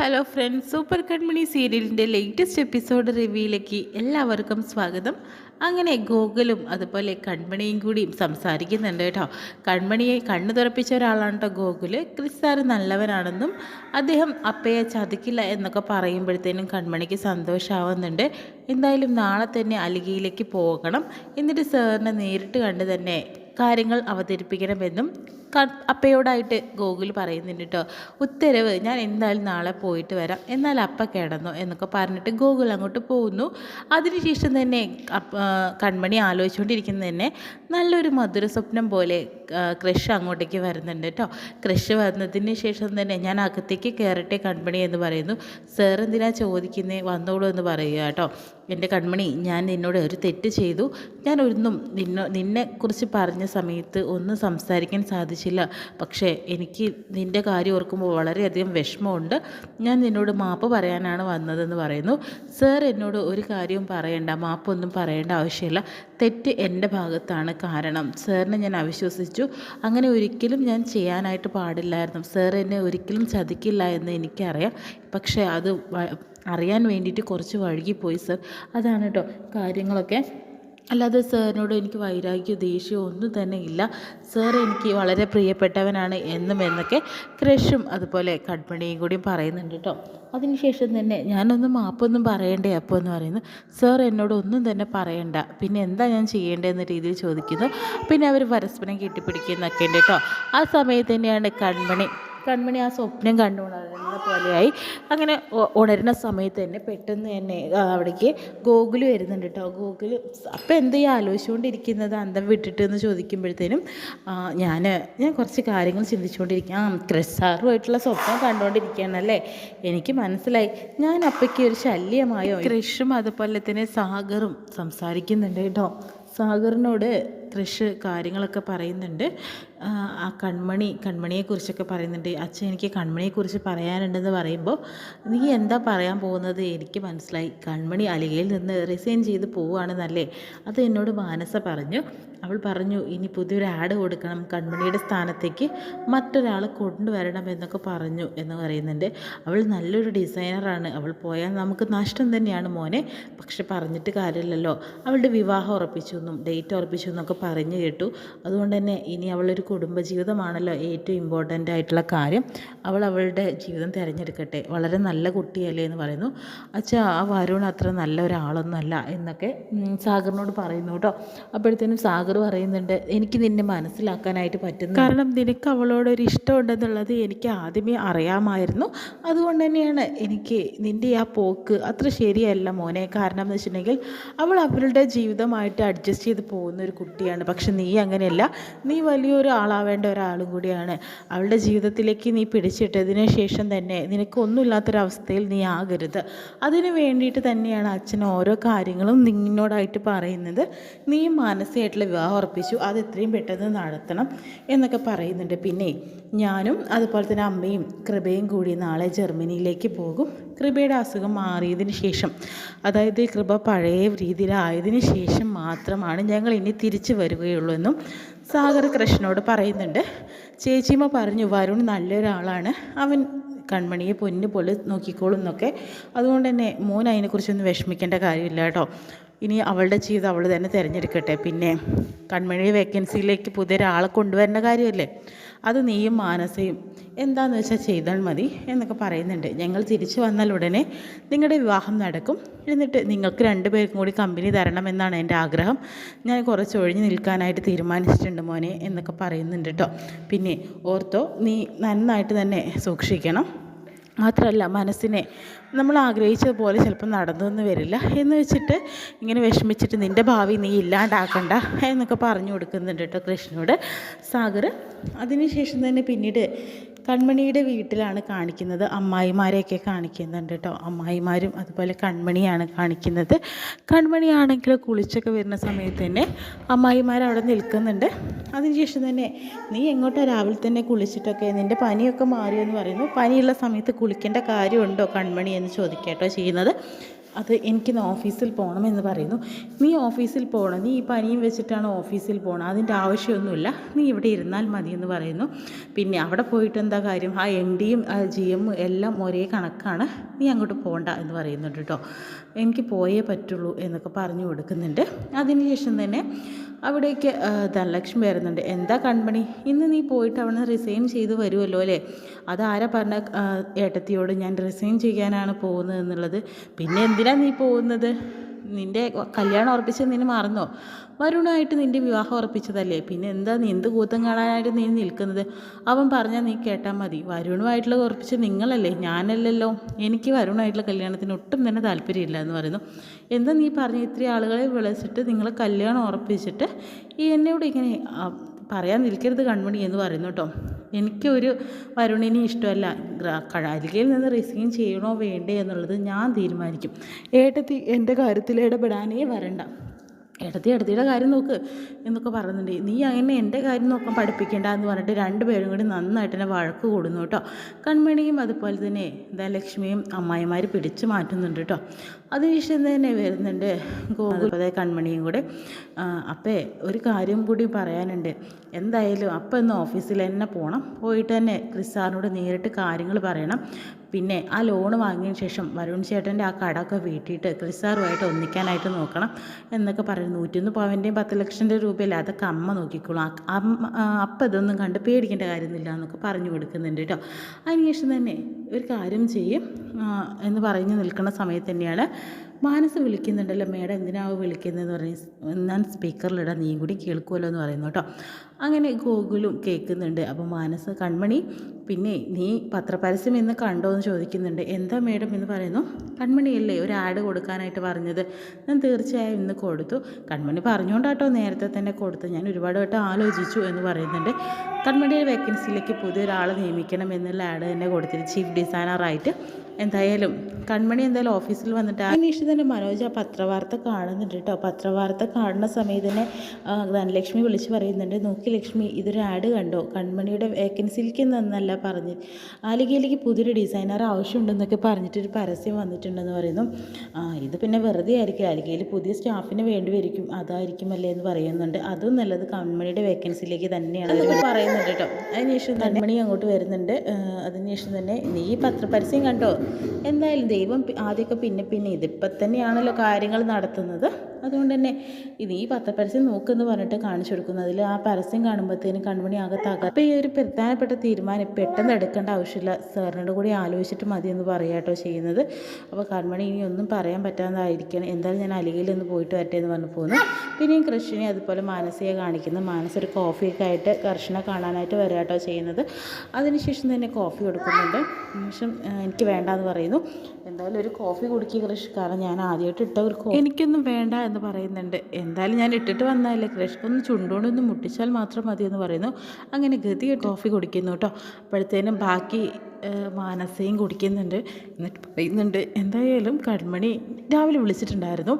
Hello friends, super കൺമണി സീരിയലിൻ്റെ latest episode റിവ്യൂയിലേക്ക് എല്ലാവർക്കും സ്വാഗതം. അങ്ങനെ ഗോകുലും അതുപോലെ കൺമണിയും കൂടി സംസാരിക്കുന്നുണ്ട് കേട്ടോ. കൺമണിയെ കണ്ണു തുറപ്പിച്ച ഒരാളാണ് കേട്ടോ ഗോകുല്. ക്രിസ് സാറ് നല്ലവനാണെന്നും അദ്ദേഹം അപ്പയെ ചതിക്കില്ല എന്നൊക്കെ പറയുമ്പോഴത്തേനും കൺമണിക്ക് സന്തോഷമാവുന്നുണ്ട്. എന്തായാലും നാളെ തന്നെ അലിഗയിലേക്ക് പോകണം, എന്നിട്ട് സാറിനെ നേരിട്ട് കണ്ട് തന്നെ കാര്യങ്ങൾ അവതരിപ്പിക്കണമെന്നും അപ്പയോടായിട്ട് ഗോകുൽ പറയുന്നുണ്ട് കേട്ടോ. ഉത്തരവ്, ഞാൻ എന്തായാലും നാളെ പോയിട്ട് വരാം, എന്നാൽ അപ്പ കിടന്നോ എന്നൊക്കെ പറഞ്ഞിട്ട് ഗോകുൽ അങ്ങോട്ട് പോകുന്നു. അതിനുശേഷം തന്നെ കൺമണി ആലോചിച്ചുകൊണ്ടിരിക്കുന്നത് തന്നെ നല്ലൊരു മധുര സ്വപ്നം പോലെ ക്രഷ് അങ്ങോട്ടേക്ക് വരുന്നുണ്ട് കേട്ടോ. ക്രഷ് വന്നതിന് ശേഷം തന്നെ ഞാൻ അകത്തേക്ക് കയറട്ടെ കൺമണി എന്ന് പറയുന്നു. സാർ എന്തിനാ ചോദിക്കുന്നേ, വന്നോളൂ എന്ന് പറയുക കേട്ടോ. എൻ്റെ കൺമണി, ഞാൻ നിന്നോട് ഒരു തെറ്റ് ചെയ്തു. ഞാൻ ഒന്നും നിന്നെക്കുറിച്ച് പറഞ്ഞ സമയത്ത് ഒന്നും സംസാരിക്കാൻ സാധിച്ചില്ല. പക്ഷേ എനിക്ക് നിൻ്റെ കാര്യം ഓർക്കുമ്പോൾ വളരെയധികം വിഷമമുണ്ട്. ഞാൻ നിന്നോട് മാപ്പ് പറയാനാണ് വന്നതെന്ന് പറയുന്നു. സാർ എന്നോട് ഒരു കാര്യവും പറയണ്ട, മാപ്പൊന്നും പറയേണ്ട ആവശ്യമില്ല. തെറ്റ് എൻ്റെ ഭാഗത്താണ്. കാരണം സാറിനെ ഞാൻ അവിശ്വസിച്ചു. അങ്ങനെ ഒരിക്കലും ഞാൻ ചെയ്യാനായിട്ട് പാടില്ലായിരുന്നു. സാർ എന്നെ ഒരിക്കലും ചതിക്കില്ല എന്ന് എനിക്കറിയാം. പക്ഷേ അത് അറിയാൻ വേണ്ടിയിട്ട് കുറച്ച് വഴുകിപ്പോയി സർ. അതാണ് കേട്ടോ കാര്യങ്ങളൊക്കെ. അല്ലാതെ സാറിനോട് എനിക്ക് വൈരാഗ്യമോ ദേഷ്യമോ ഒന്നും തന്നെ ഇല്ല. സാർ എനിക്ക് വളരെ പ്രിയപ്പെട്ടവനാണ് എന്നൊക്കെ ക്രഷും അതുപോലെ കൺമണിയും കൂടി പറയുന്നുണ്ട് കേട്ടോ. അതിനുശേഷം തന്നെ ഞാനൊന്നും മാപ്പൊന്നും പറയണ്ടേ അപ്പോൾ എന്ന് പറയുന്നു. സാർ എന്നോട് ഒന്നും തന്നെ പറയണ്ട, പിന്നെ എന്താ ഞാൻ ചെയ്യേണ്ടതെന്ന രീതിയിൽ ചോദിക്കുന്നു. പിന്നെ അവർ പരസ്പരം കെട്ടിപ്പിടിക്കുന്നൊക്കെ ഉണ്ട് കേട്ടോ. ആ സമയത്ത് തന്നെയാണ് കൺമണി ആ സ്വപ്നം കണ്ടുകൊണ്ടിരുന്ന പോലെയായി. അങ്ങനെ ഉണരുന്ന സമയത്ത് തന്നെ പെട്ടെന്ന് തന്നെ അവിടേക്ക് ഗോകുല് വരുന്നുണ്ട് കേട്ടോ. ഗോകുല് അപ്പം എന്താ ഈ ആലോചിച്ചുകൊണ്ടിരിക്കുന്നത് അന്തം വിട്ടിട്ട് എന്ന് ചോദിക്കുമ്പോഴത്തേനും ഞാൻ കുറച്ച് കാര്യങ്ങൾ ചിന്തിച്ചുകൊണ്ടിരിക്കുക. ക്രിസ് സാറുമായിട്ടുള്ള സ്വപ്നം കണ്ടുകൊണ്ടിരിക്കുകയാണല്ലേ, എനിക്ക് മനസ്സിലായി. ഞാൻ അപ്പയ്ക്ക് ഒരു ശല്യമായോ? ക്രിഷും അതുപോലെ തന്നെ സാഗറും സംസാരിക്കുന്നുണ്ട് കേട്ടോ. സാഗറിനോട് ക്രിഷ് കാര്യങ്ങളൊക്കെ പറയുന്നുണ്ട്. ആ കൺമണിയെക്കുറിച്ചൊക്കെ പറയുന്നുണ്ട്. അച്ഛൻ, എനിക്ക് കൺമണിയെക്കുറിച്ച് പറയാനുണ്ടെന്ന് പറയുമ്പോൾ നീ എന്താ പറയാൻ പോകുന്നത് എനിക്ക് മനസ്സിലായി. കൺമണി അലിഗയിൽ നിന്ന് റിസൈൻ ചെയ്ത് പോവുകയാണെന്നല്ലേ? അത് എന്നോട് മാനസ പറഞ്ഞു. അവൾ പറഞ്ഞു ഇനി പുതിയൊരു ആഡ് കൊടുക്കണം, കൺമണിയുടെ സ്ഥാനത്തേക്ക് മറ്റൊരാളെ കൊണ്ടുവരണം എന്നൊക്കെ പറഞ്ഞു എന്ന് പറയുന്നുണ്ട്. അവൾ നല്ലൊരു ഡിസൈനറാണ്, അവൾ പോയാൽ നമുക്ക് നഷ്ടം തന്നെയാണ് മോനെ. പക്ഷെ പറഞ്ഞിട്ട് കാര്യമില്ലല്ലോ, അവളുടെ വിവാഹം ഉറപ്പിച്ചു എന്നും ഡേറ്റ് ഉറപ്പിച്ചു എന്നൊക്കെ പറഞ്ഞു കേട്ടു. അതുകൊണ്ട് തന്നെ ഇനി അവളൊരു കുടുംബജീവിതമാണല്ലോ ഏറ്റവും ഇമ്പോർട്ടൻ്റ് ആയിട്ടുള്ള കാര്യം. അവളുടെ ജീവിതം തിരഞ്ഞെടുക്കട്ടെ, വളരെ നല്ല കുട്ടിയല്ലേ എന്ന് പറയുന്നു. അച്ഛാ, ആ വരുൺ അത്ര നല്ല ഒരാളൊന്നുമല്ല എന്നൊക്കെ സാഗറിനോട് പറയുന്നു കേട്ടോ. അപ്പോഴത്തേനും സാഗർ പറയുന്നുണ്ട് എനിക്ക് നിന്നെ മനസ്സിലാക്കാനായിട്ട് പറ്റുന്നു, കാരണം നിനക്ക് അവളോടൊരു ഇഷ്ടമുണ്ടെന്നുള്ളത് എനിക്ക് ആദ്യമേ അറിയാമായിരുന്നു. അതുകൊണ്ട് തന്നെയാണ് എനിക്ക് നിൻ്റെ ആ പോക്ക് അത്ര ശരിയല്ല മോനെ. കാരണം എന്ന് വെച്ചിട്ടുണ്ടെങ്കിൽ അവൾ അവളുടെ ജീവിതമായിട്ട് അഡ്ജസ്റ്റ് ചെയ്ത് പോകുന്ന ഒരു കുട്ടിയാണ്. പക്ഷെ നീ അങ്ങനെയല്ല, നീ വലിയൊരു ആളാവേണ്ട ഒരാളും കൂടിയാണ്. അവളുടെ ജീവിതത്തിലേക്ക് നീ പിടിച്ചിട്ടതിന് ശേഷം തന്നെ നിനക്കൊന്നുമില്ലാത്തൊരവസ്ഥയിൽ നീ ആകരുത്. അതിന് വേണ്ടിയിട്ട് തന്നെയാണ് അച്ഛൻ ഓരോ കാര്യങ്ങളും നിന്നോടായിട്ട് പറയുന്നത്. നീ മാനസികമായിട്ടുള്ള വിവാഹം ഉറപ്പിച്ചു, അത് എത്രയും പെട്ടെന്ന് നടത്തണം എന്നൊക്കെ പറയുന്നുണ്ട്. പിന്നെ ഞാനും അതുപോലെ തന്നെ അമ്മയും കൃപയും കൂടി നാളെ ജർമ്മനിയിലേക്ക് പോകും. കൃപയുടെ അസുഖം മാറിയതിന് ശേഷം, അതായത് കൃപ പഴയ രീതിയിലായതിന് ശേഷം മാത്രമാണ് ഞങ്ങൾ ഇനി തിരിച്ചു വരികയുള്ളൂ എന്നും സാഗർ കൃഷ്ണനോട് പറയുന്നുണ്ട്. ചേച്ചിയമ്മ പറഞ്ഞു വരുൺ നല്ലൊരാളാണ്, അവൻ കൺമണിയെ പൊന്നു പോലെ നോക്കിക്കോളും എന്നൊക്കെ. അതുകൊണ്ട് തന്നെ മോൻ അതിനെക്കുറിച്ചൊന്നും വിഷമിക്കേണ്ട കാര്യമില്ല കേട്ടോ. ഇനി അവളുടെ ജീവിതം അവൾ തന്നെ തിരഞ്ഞെടുക്കട്ടെ. പിന്നെ കൺമണി വേക്കൻസിയിലേക്ക് പുതിയൊരാളെ കൊണ്ടുവരേണ്ട കാര്യമല്ലേ, അത് നീയും മാനസയും എന്താണെന്ന് വെച്ചാൽ ചെയ്താൽ മതി എന്നൊക്കെ പറയുന്നുണ്ട്. ഞങ്ങൾ തിരിച്ചു വന്നാൽ ഉടനെ നിങ്ങളുടെ വിവാഹം നടക്കും, എന്നിട്ട് നിങ്ങൾക്ക് രണ്ടുപേർക്കും കൂടി കമ്പനി തരണമെന്നാണ് എൻ്റെ ആഗ്രഹം. ഞാൻ കുറച്ച് ഒഴിഞ്ഞു നിൽക്കാനായിട്ട് തീരുമാനിച്ചിട്ടുണ്ട് മോനെ എന്നൊക്കെ പറയുന്നുണ്ട് കേട്ടോ. പിന്നെ ഓർത്തോ, നീ നന്നായിട്ട് തന്നെ സൂക്ഷിക്കണം. മാത്രമല്ല മനസ്സിനെ നമ്മൾ ആഗ്രഹിച്ചതുപോലെ ചിലപ്പോൾ നടന്നൊന്നും വരില്ല എന്ന് വെച്ചിട്ട് ഇങ്ങനെ വിഷമിച്ചിട്ട് നിൻ്റെ ഭാവി നീ ഇല്ലാണ്ടാക്കണ്ട എന്നൊക്കെ പറഞ്ഞു കൊടുക്കുന്നുണ്ട് കേട്ടോ കൃഷ്ണനോട് സാഗർ. അതിനുശേഷം തന്നെ പിന്നീട് കൺമണിയുടെ വീട്ടിലാണ് കാണിക്കുന്നത്. അമ്മായിമാരെയൊക്കെ കാണിക്കുന്നുണ്ട് കേട്ടോ. അമ്മായിമാരും അതുപോലെ കൺമണിയാണ് കാണിക്കുന്നത്. കൺമണിയാണെങ്കിൽ കുളിച്ചൊക്കെ വരുന്ന സമയത്ത് തന്നെ അമ്മായിമാർ അവിടെ നിൽക്കുന്നുണ്ട്. അതിനുശേഷം തന്നെ നീ എങ്ങോട്ടാണ് രാവിലെ തന്നെ കുളിച്ചിട്ടൊക്കെ, നിൻ്റെ പനിയൊക്കെ മാറിയെന്ന് പറയുന്നു. പനിയുള്ള സമയത്ത് കുളിക്കേണ്ട കാര്യമുണ്ടോ കൺമണി എന്ന് ചോദിക്കട്ടോ ചെയ്യുന്നത്. അത് എനിക്കിന്ന് ഓഫീസിൽ പോകണമെന്ന് പറയുന്നു. നീ ഓഫീസിൽ പോകണം, നീ ഈ പനിയും വെച്ചിട്ടാണ് ഓഫീസിൽ പോകണം, അതിൻ്റെ ആവശ്യമൊന്നുമില്ല, നീ ഇവിടെ ഇരുന്നാൽ മതി എന്ന് പറയുന്നു. പിന്നെ അവിടെ പോയിട്ട് എന്താ കാര്യം, ആ എം ഡിയും ജി എമ്മും എല്ലാം ഒരേ കണക്കാണ്, നീ അങ്ങോട്ട് പോകണ്ട എന്ന് പറയുന്നുണ്ട് കേട്ടോ. എനിക്ക് പോയേ പറ്റുള്ളൂ എന്നൊക്കെ പറഞ്ഞു കൊടുക്കുന്നുണ്ട്. അതിനുശേഷം തന്നെ അവിടേക്ക് ധനലക്ഷ്മി വരുന്നുണ്ട്. എന്താ കൺമണി, ഇന്ന് നീ പോയിട്ട് അവിടെ റിസൈൻ ചെയ്ത് വരുമല്ലോ അല്ലേ? അതാരാ പറഞ്ഞ ഏട്ടത്തിയോട് ഞാൻ റിസൈൻ ചെയ്യാനാണ് പോകുന്നത് എന്നുള്ളത്? പിന്നെ എന്തിനാ നീ പോകുന്നത്? നിൻ്റെ കല്യാണം ഉറപ്പിച്ചത് നിന്നെ മറന്നോ? വരുണായിട്ട് നിൻ്റെ വിവാഹം ഉറപ്പിച്ചതല്ലേ, പിന്നെ എന്താ നീ എന്ത് കൂത്തം കാണാനായിട്ട് നീ നിൽക്കുന്നത്? അവൻ പറഞ്ഞാൽ നീ കേട്ടാൽ മതി. വരുണുമായിട്ടുള്ള ഉറപ്പിച്ചത് നിങ്ങളല്ലേ, ഞാനല്ലല്ലോ. എനിക്ക് വരുണായിട്ടുള്ള കല്യാണത്തിന് ഒട്ടും തന്നെ താല്പര്യമില്ല എന്ന് പറയുന്നു. എന്താ നീ പറഞ്ഞ ഇത്രയും ആളുകളെ വിളിച്ചിട്ട് നിങ്ങൾ കല്യാണം ഉറപ്പിച്ചിട്ട് എന്നോട് ഇങ്ങനെ പറയാൻ നിൽക്കരുത് കൺമണി എന്ന് പറയുന്നു കേട്ടോ. എനിക്കൊരു വരുണിനെ ഇഷ്ടമല്ല, അരികയിൽ നിന്ന് റിസൈൻ ചെയ്യണോ വേണ്ടേ എന്നുള്ളത് ഞാൻ തീരുമാനിക്കും. ഏട്ടത്തി എൻ്റെ കാര്യത്തിൽ ഇടപെടാനേ വരണ്ട, ഏട്ടത്തിയുടെ കാര്യം നോക്ക് എന്നൊക്കെ പറയുന്നുണ്ട്. നീ അങ്ങനെ എൻ്റെ കാര്യം നോക്കാൻ പഠിപ്പിക്കേണ്ട എന്ന് പറഞ്ഞിട്ട് രണ്ടുപേരും കൂടി നന്നായിട്ട് തന്നെ വഴക്ക് കൂടുന്നു കേട്ടോ. കൺമണിയും അതുപോലെ തന്നെ ധനലക്ഷ്മിയും അമ്മായിമാർ പിടിച്ചു മാറ്റുന്നുണ്ട് കേട്ടോ. അതിനുശേഷം തന്നെ വരുന്നുണ്ട് ഗോകുൽ കൺമണിയും കൂടെ. അപ്പേ ഒരു കാര്യം കൂടി പറയാനുണ്ട്, എന്തായാലും അപ്പം ഇന്ന് ഓഫീസിൽ തന്നെ പോകണം, പോയിട്ട് തന്നെ ക്രിസ് സാറിനോട് നേരിട്ട് കാര്യങ്ങൾ പറയണം. പിന്നെ ആ ലോണ് വാങ്ങിയതിന് ശേഷം വരുൺ ചേട്ടൻ്റെ ആ കടമൊക്കെ വീട്ടിയിട്ട് ക്രിസ് സാറുമായിട്ട് ഒന്നിക്കാനായിട്ട് നോക്കണം എന്നൊക്കെ പറയുന്നു. 101 പവൻ്റെയും 10 ലക്ഷം രൂപയല്ലേ, അതൊക്കെ അമ്മ നോക്കിക്കോളും, അപ്പം ഇതൊന്നും കണ്ട് പേടിക്കേണ്ട കാര്യമൊന്നുമില്ല എന്നൊക്കെ പറഞ്ഞു കൊടുക്കുന്നുണ്ട് കേട്ടോ. അതിനുശേഷം തന്നെ ഒരു കാര്യം ചെയ്യും എന്ന് പറഞ്ഞ് നിൽക്കുന്ന സമയത്ത് തന്നെയാണ് മാനസ് വിളിക്കുന്നുണ്ടല്ലോ. മേഡം എന്തിനാവും വിളിക്കുന്നതെന്ന് പറഞ്ഞ് ഞാൻ സ്പീക്കറിലിടാം, നീയും കൂടി കേൾക്കുമല്ലോ എന്ന് പറയുന്നു കേട്ടോ. അങ്ങനെ ഗോകുലും കേൾക്കുന്നുണ്ട്. അപ്പോൾ മാനസ്, കൺമണി പിന്നെ നീ പത്രപരസ്യം ഇന്ന് കണ്ടോ എന്ന് ചോദിക്കുന്നുണ്ട്. എന്താ മേഡം എന്ന് പറയുന്നു. കൺമണിയല്ലേ ഒരു ആഡ് കൊടുക്കാനായിട്ട് പറഞ്ഞത്, ഞാൻ തീർച്ചയായും ഇന്ന് കൊടുത്തു. കൺമണി പറഞ്ഞുകൊണ്ടാട്ടോ നേരത്തെ തന്നെ കൊടുത്തു, ഞാൻ ഒരുപാട് വട്ടം ആലോചിച്ചു എന്ന് പറയുന്നുണ്ട്. കൺമണിയുടെ വേക്കൻസിയിലേക്ക് പുതിയൊരാളെ നിയമിക്കണം എന്നുള്ള ആഡ് തന്നെ കൊടുത്തിട്ട് ചീഫ് ഡിസൈനറായിട്ട്. എന്തായാലും കൺമണി എന്തായാലും ഓഫീസിൽ വന്നിട്ട് അന്വേഷിച്ച് തന്നെ മനോജ് ആ പത്രവാർത്ത കാണുന്നുണ്ട് കേട്ടോ. പത്രവാർത്ത കാണുന്ന സമയത്ത് തന്നെ ധനലക്ഷ്മി വിളിച്ച് പറയുന്നുണ്ട്, നോക്കി ലക്ഷ്മി ഇതൊരു ആഡ് കണ്ടോ, കൺമണിയുടെ വേക്കൻസിയിലേക്ക് എന്നല്ല പറഞ്ഞ് ആലികയിലേക്ക് പുതിയൊരു ഡിസൈനർ ആവശ്യമുണ്ടെന്നൊക്കെ പറഞ്ഞിട്ടൊരു പരസ്യം വന്നിട്ടുണ്ടെന്ന് പറയുന്നു. ഇത് പിന്നെ വെറുതെ ആയിരിക്കും, ആലികയിൽ പുതിയ സ്റ്റാഫിന് വേണ്ടി വരിക്കും, അതായിരിക്കുമല്ലേ എന്ന് പറയുന്നുണ്ട്. അതും നല്ലത് കൺമണിയുടെ വേക്കൻസിയിലേക്ക് തന്നെയാണ് പറയുന്നുണ്ട് കേട്ടോ. അതിനുശേഷം കൺമണി അങ്ങോട്ട് വരുന്നുണ്ട്. അതിനുശേഷം തന്നെ നീ പത്രപരസ്യം കണ്ടോ, എന്തായാലും ദൈവം ആദ്യമൊക്കെ പിന്നെ ഇതിപ്പം തന്നെയാണല്ലോ കാര്യങ്ങൾ നടത്തുന്നത്, അതുകൊണ്ട് തന്നെ ഇത് ഈ പത്രപരസ്യം നോക്കുമെന്ന് പറഞ്ഞിട്ട് കാണിച്ചു കൊടുക്കുന്നു. അതിൽ ആ പരസ്യം കാണുമ്പോഴത്തേനും കൺമണി ആകത്താകാം. അപ്പോൾ ഈ ഒരു പ്രധാനപ്പെട്ട തീരുമാനം പെട്ടെന്ന് എടുക്കേണ്ട ആവശ്യമില്ല, സാറിനോട് കൂടി ആലോചിച്ചിട്ട് മതി എന്ന് പറയാട്ടോ ചെയ്യുന്നത്. അപ്പോൾ കൺമണി ഇനി ഒന്നും പറയാൻ പറ്റാതായിരിക്കണം, എന്തായാലും ഞാൻ അലികയിലൊന്ന് പോയിട്ട് വരട്ടെ എന്ന് പറഞ്ഞു പോകുന്നു. പിന്നെയും കൃഷ്ണനെ അതുപോലെ മാനസിയെ കാണിക്കുന്നു. മാനസ ഒരു കോഫിയൊക്കെ ആയിട്ട് കർഷനെ കാണാനായിട്ട് വരാട്ടോ ചെയ്യുന്നത്. അതിനുശേഷം തന്നെ കോഫി കൊടുക്കുന്നുണ്ട്. ശേഷം എനിക്ക് വേണ്ടാന്ന് പറയുന്നു. എന്തായാലും ഒരു കോഫി കുടിക്കുക കൃഷ്, കാരണം ഞാൻ ആദ്യമായിട്ട് ഇട്ട ഒരു കോഫി എനിക്കൊന്നും വേണ്ട എന്ന് പറയുന്നുണ്ട്. എന്തായാലും ഞാൻ ഇട്ടിട്ട് വന്നാലേ കൃഷ്, ഒന്ന് ചുണ്ടോണ്ടൊന്ന് മുട്ടിച്ചാൽ മാത്രം മതി എന്ന് പറയുന്നു. അങ്ങനെ ഗതി കോഫി കുടിക്കുന്നു കേട്ടോ. അപ്പോഴത്തേനും ബാക്കി മാനസയും കുടിക്കുന്നുണ്ട്. എന്നിട്ട് പറയുന്നുണ്ട്, എന്തായാലും കൺമണി രാവിലെ വിളിച്ചിട്ടുണ്ടായിരുന്നു,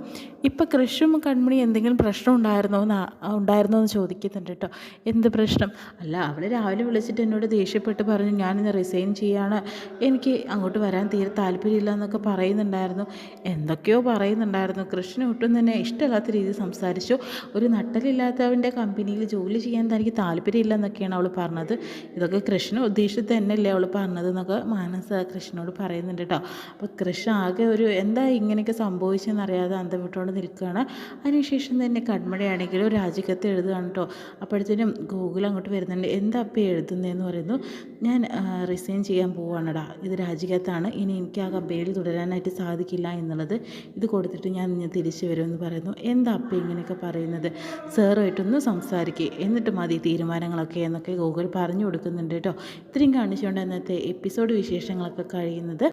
ഇപ്പം കൃഷും കൺമണി എന്തെങ്കിലും പ്രശ്നം ഉണ്ടായിരുന്നോ എന്ന് ചോദിക്കുന്നുണ്ട് കേട്ടോ. എന്ത് പ്രശ്നം? അല്ല, അവൾ രാവിലെ വിളിച്ചിട്ട് എന്നോട് ദേഷ്യപ്പെട്ട് പറഞ്ഞു ഞാനിന്ന് റിസൈൻ ചെയ്യാണ്, എനിക്ക് അങ്ങോട്ട് വരാൻ തീരെ താല്പര്യമില്ല എന്നൊക്കെ പറയുന്നുണ്ടായിരുന്നു, എന്തൊക്കെയോ പറയുന്നുണ്ടായിരുന്നു. കൃഷ്ണന് ഒട്ടും തന്നെ ഇഷ്ടമില്ലാത്ത രീതിയിൽ സംസാരിച്ചു. ഒരു നട്ടലില്ലാത്തവൻ്റെ കമ്പനിയിൽ ജോലി ചെയ്യാൻ തനിക്ക് താല്പര്യമില്ല എന്നൊക്കെയാണ് അവൾ പറഞ്ഞത്. ഇതൊക്കെ കൃഷ്ണ ഉദ്ദേശിച്ചത് തന്നെയല്ലേ അവൾ പറഞ്ഞത് എന്നൊക്കെ മാനസ കൃഷ്ണനോട് പറയുന്നുണ്ട് കേട്ടോ. അപ്പോൾ കൃഷ്ണ ആകെ ഒരു എന്താ ഇങ്ങനെയൊക്കെ സംഭവിച്ചെന്നറിയാതെ അന്തം വിട്ടുകൊണ്ട് നിൽക്കുകയാണ്. അതിനുശേഷം തന്നെ കൺമണിയാണെങ്കിലും രാജിക്കത്ത് എഴുതുകയാണ് കേട്ടോ. അപ്പോഴത്തേനും ഗൂഗിൾ അങ്ങോട്ട് വരുന്നുണ്ട്. എന്താ അപ്പം എഴുതുന്നതെന്ന് പറയുന്നു. ഞാൻ റിസൈൻ ചെയ്യാൻ പോവുകയാണെടാ, ഇത് രാജിക്കത്താണ്, ഇനി എനിക്ക് ആ കമ്പനിയിൽ തുടരാനായിട്ട് സാധിക്കില്ല എന്നുള്ളത്, ഇത് കൊടുത്തിട്ട് ഞാൻ തിരിച്ചു വരുമെന്ന് പറയുന്നു. എന്താ അപ്പം ഇങ്ങനെയൊക്കെ പറയുന്നത്, സാറുമായിട്ടൊന്ന് സംസാരിക്കുക, എന്നിട്ട് മതി തീരുമാനങ്ങളൊക്കെ എന്നൊക്കെ ഗൂഗിൾ പറഞ്ഞു കൊടുക്കുന്നുണ്ട് കേട്ടോ. ഇത്രയും കാണിച്ചുകൊണ്ട് ഇന്നത്തെ എപ്പിസോഡ് വിശേഷങ്ങളൊക്കെ കഴിയുന്നത്.